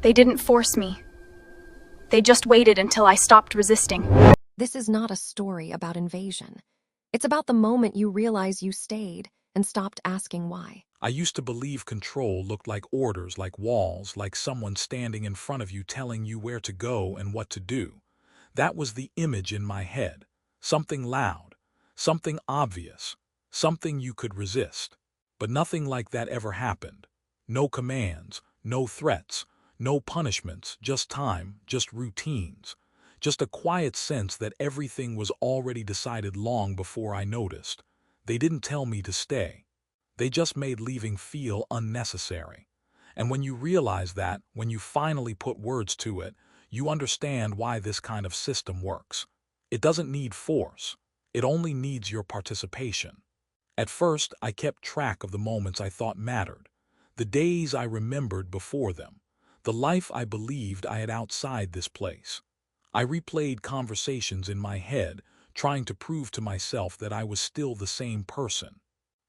They didn't force me. They just waited until I stopped resisting. This is not a story about invasion. It's about the moment you realize you stayed and stopped asking why. I used to believe control looked like orders, like walls, like someone standing in front of you telling you where to go and what to do. That was the image in my head. Something loud, something obvious, something you could resist. But nothing like that ever happened. No commands, no threats, no punishments, just time, just routines. Just a quiet sense that everything was already decided long before I noticed. They didn't tell me to stay. They just made leaving feel unnecessary. And when you realize that, when you finally put words to it, you understand why this kind of system works. It doesn't need force. It only needs your participation. At first, I kept track of the moments I thought mattered, the days I remembered before them, the life I believed I had outside this place. I replayed conversations in my head, trying to prove to myself that I was still the same person.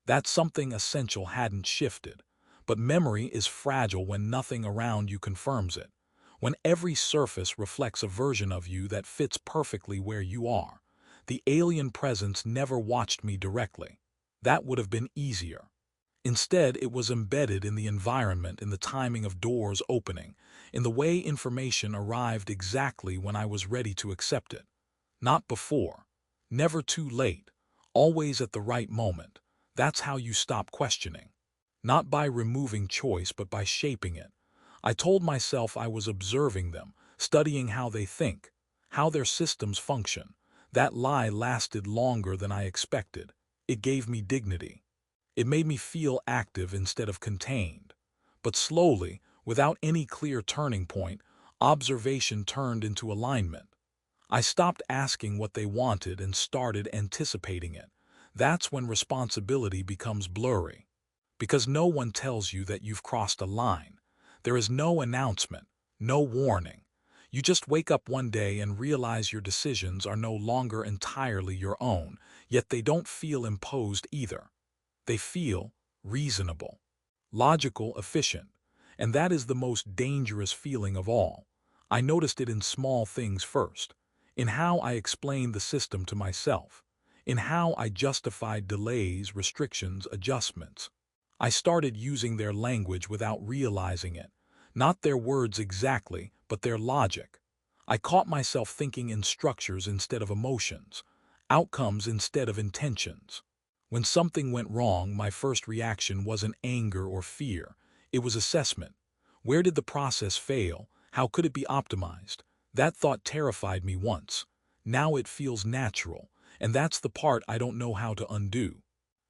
That something essential hadn't shifted. But memory is fragile when nothing around you confirms it. When every surface reflects a version of you that fits perfectly where you are. The alien presence never watched me directly. That would have been easier. Instead, it was embedded in the environment, in the timing of doors opening, in the way information arrived exactly when I was ready to accept it. Not before. Never too late. Always at the right moment. That's how you stop questioning. Not by removing choice, but by shaping it. I told myself I was observing them, studying how they think, how their systems function. That lie lasted longer than I expected. It gave me dignity. It made me feel active instead of contained. But slowly, without any clear turning point, observation turned into alignment. I stopped asking what they wanted and started anticipating it. That's when responsibility becomes blurry. Because no one tells you that you've crossed a line. There is no announcement, no warning. You just wake up one day and realize your decisions are no longer entirely your own, yet they don't feel imposed either. They feel reasonable, logical, efficient. And that is the most dangerous feeling of all. I noticed it in small things first, in how I explained the system to myself, in how I justified delays, restrictions, adjustments. I started using their language without realizing it, not their words exactly, but their logic. I caught myself thinking in structures instead of emotions, outcomes instead of intentions. When something went wrong, my first reaction wasn't anger or fear. It was assessment. Where did the process fail? How could it be optimized? That thought terrified me once. Now it feels natural, and that's the part I don't know how to undo.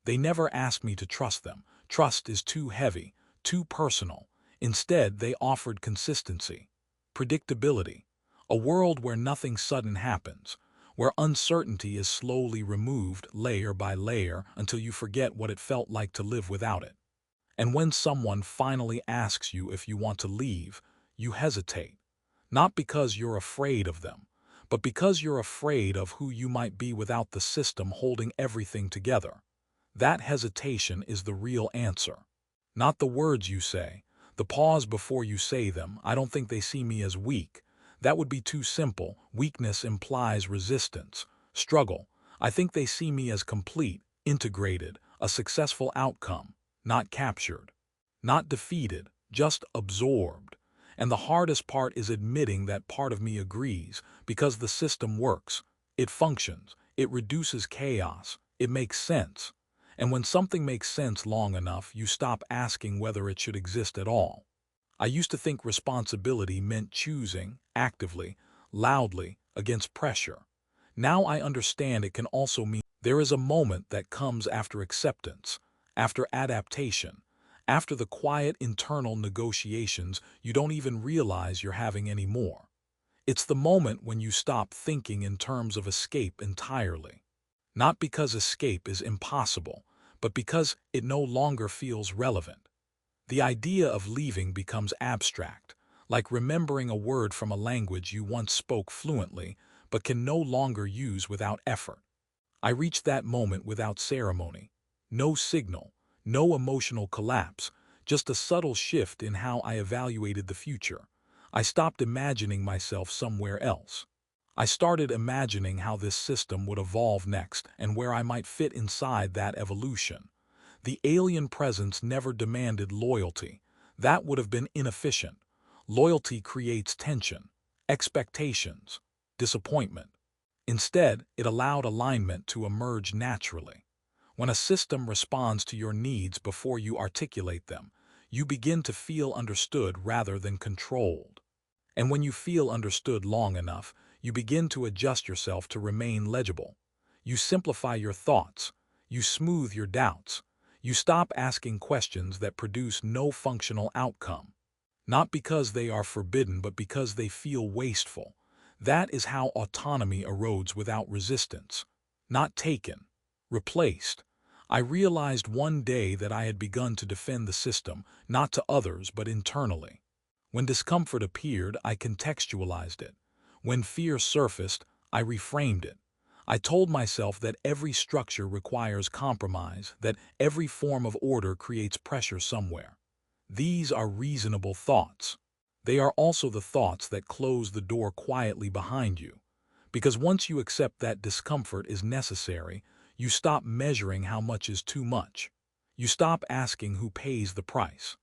They never asked me to trust them. Trust is too heavy, too personal. Instead, they offered consistency, predictability, a world where nothing sudden happens, where uncertainty is slowly removed layer by layer until you forget what it felt like to live without it. And when someone finally asks you if you want to leave, you hesitate. Not because you're afraid of them, but because you're afraid of who you might be without the system holding everything together. That hesitation is the real answer. Not the words you say, the pause before you say them. I don't think they see me as weak. That would be too simple. Weakness implies resistance, struggle. I think they see me as complete, integrated, a successful outcome, not captured, not defeated, just absorbed. And the hardest part is admitting that part of me agrees, because the system works, it functions, it reduces chaos, it makes sense. And when something makes sense long enough, you stop asking whether it should exist at all. I used to think responsibility meant choosing, actively, loudly, against pressure. Now I understand it can also mean there is a moment that comes after acceptance, after adaptation, after the quiet internal negotiations you don't even realize you're having anymore. It's the moment when you stop thinking in terms of escape entirely. Not because escape is impossible, but because it no longer feels relevant. The idea of leaving becomes abstract, like remembering a word from a language you once spoke fluently, but can no longer use without effort. I reached that moment without ceremony. No signal, no emotional collapse, just a subtle shift in how I evaluated the future. I stopped imagining myself somewhere else. I started imagining how this system would evolve next and where I might fit inside that evolution. The alien presence never demanded loyalty. That would have been inefficient. Loyalty creates tension, expectations, disappointment. Instead, it allowed alignment to emerge naturally. When a system responds to your needs before you articulate them, you begin to feel understood rather than controlled. And when you feel understood long enough, you begin to adjust yourself to remain legible. You simplify your thoughts. You smooth your doubts. You stop asking questions that produce no functional outcome. Not because they are forbidden, but because they feel wasteful. That is how autonomy erodes without resistance. Not taken, replaced. I realized one day that I had begun to defend the system, not to others, but internally. When discomfort appeared, I contextualized it. When fear surfaced, I reframed it. I told myself that every structure requires compromise, that every form of order creates pressure somewhere. These are reasonable thoughts. They are also the thoughts that close the door quietly behind you. Because once you accept that discomfort is necessary, you stop measuring how much is too much. You stop asking who pays the price.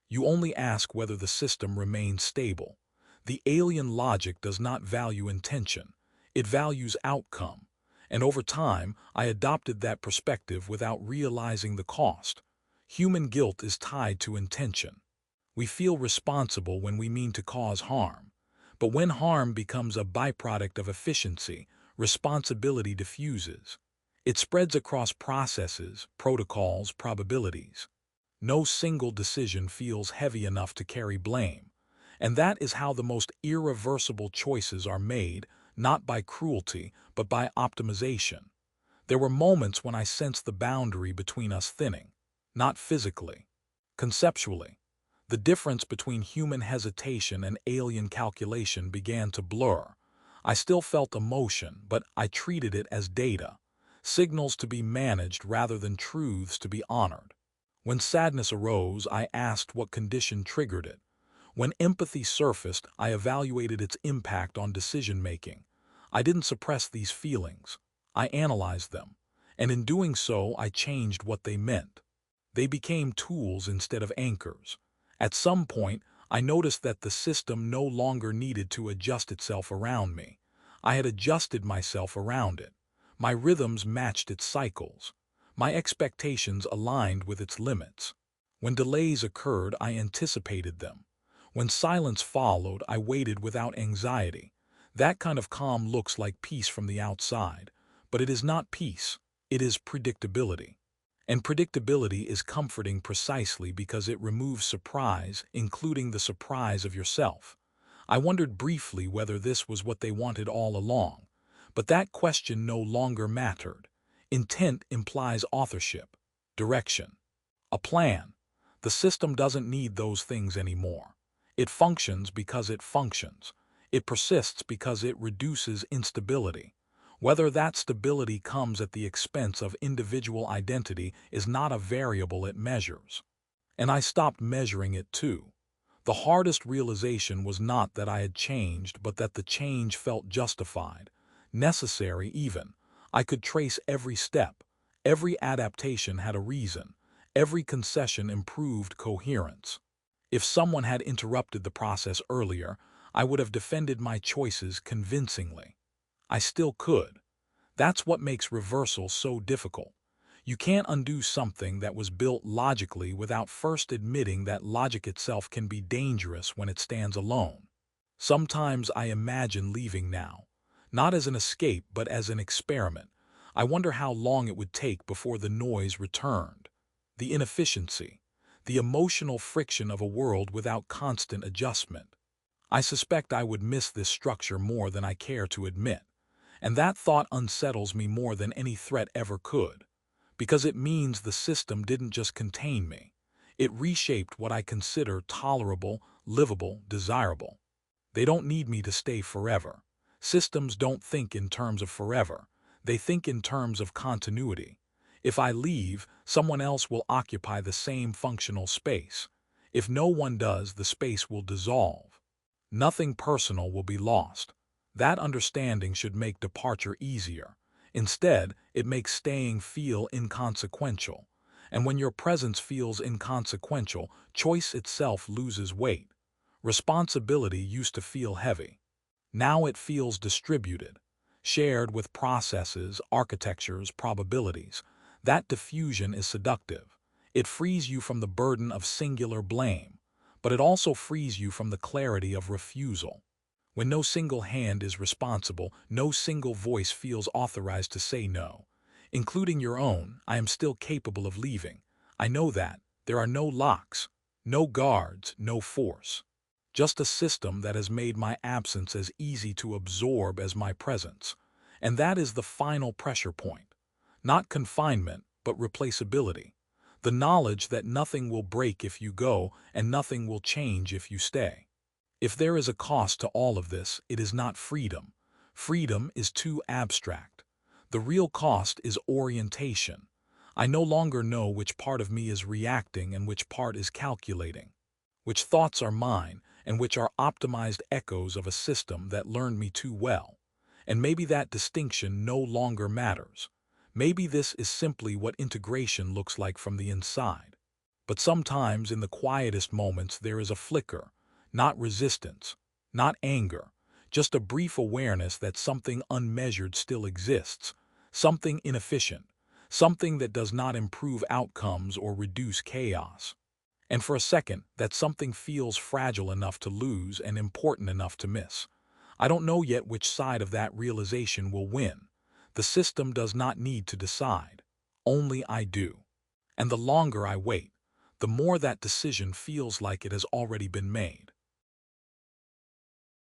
You only ask whether the system remains stable. The alien logic does not value intention. It values outcome. And over time, I adopted that perspective without realizing the cost. Human guilt is tied to intention. We feel responsible when we mean to cause harm. But when harm becomes a byproduct of efficiency, responsibility diffuses. It spreads across processes, protocols, probabilities. No single decision feels heavy enough to carry blame. And that is how the most irreversible choices are made, not by cruelty, but by optimization. There were moments when I sensed the boundary between us thinning, not physically, conceptually. The difference between human hesitation and alien calculation began to blur. I still felt emotion, but I treated it as data, signals to be managed rather than truths to be honored. When sadness arose, I asked what condition triggered it. When empathy surfaced, I evaluated its impact on decision-making. I didn't suppress these feelings. I analyzed them. And in doing so, I changed what they meant. They became tools instead of anchors. At some point, I noticed that the system no longer needed to adjust itself around me. I had adjusted myself around it. My rhythms matched its cycles. My expectations aligned with its limits. When delays occurred, I anticipated them. When silence followed, I waited without anxiety. That kind of calm looks like peace from the outside, but it is not peace. It is predictability. And predictability is comforting precisely because it removes surprise, including the surprise of yourself. I wondered briefly whether this was what they wanted all along, but that question no longer mattered. Intent implies authorship, direction, a plan. The system doesn't need those things anymore. It functions because it functions. It persists because it reduces instability. Whether that stability comes at the expense of individual identity is not a variable it measures. And I stopped measuring it too. The hardest realization was not that I had changed, but that the change felt justified, necessary even. I could trace every step. Every adaptation had a reason. Every concession improved coherence. If someone had interrupted the process earlier, I would have defended my choices convincingly. I still could. That's what makes reversal so difficult. You can't undo something that was built logically without first admitting that logic itself can be dangerous when it stands alone. Sometimes I imagine leaving now, not as an escape but as an experiment. I wonder how long it would take before the noise returned. The inefficiency, the emotional friction of a world without constant adjustment. I suspect I would miss this structure more than I care to admit. And that thought unsettles me more than any threat ever could, because it means the system didn't just contain me. It reshaped what I consider tolerable, livable, desirable. They don't need me to stay forever. Systems don't think in terms of forever. They think in terms of continuity. If I leave, someone else will occupy the same functional space. If no one does, the space will dissolve. Nothing personal will be lost. That understanding should make departure easier. Instead, it makes staying feel inconsequential. And when your presence feels inconsequential, choice itself loses weight. Responsibility used to feel heavy. Now it feels distributed, shared with processes, architectures, probabilities. That diffusion is seductive. It frees you from the burden of singular blame, but it also frees you from the clarity of refusal. When no single hand is responsible, no single voice feels authorized to say no. Including your own, I am still capable of leaving. I know that. There are no locks, no guards, no force. Just a system that has made my absence as easy to absorb as my presence. And that is the final pressure point. Not confinement, but replaceability. The knowledge that nothing will break if you go and nothing will change if you stay. If there is a cost to all of this, it is not freedom. Freedom is too abstract. The real cost is orientation. I no longer know which part of me is reacting and which part is calculating, which thoughts are mine and which are optimized echoes of a system that learned me too well. And maybe that distinction no longer matters. Maybe this is simply what integration looks like from the inside. But sometimes in the quietest moments there is a flicker, not resistance, not anger, just a brief awareness that something unmeasured still exists, something inefficient, something that does not improve outcomes or reduce chaos. And for a second, that something feels fragile enough to lose and important enough to miss. I don't know yet which side of that realization will win. The system does not need to decide. Only I do. And the longer I wait, the more that decision feels like it has already been made.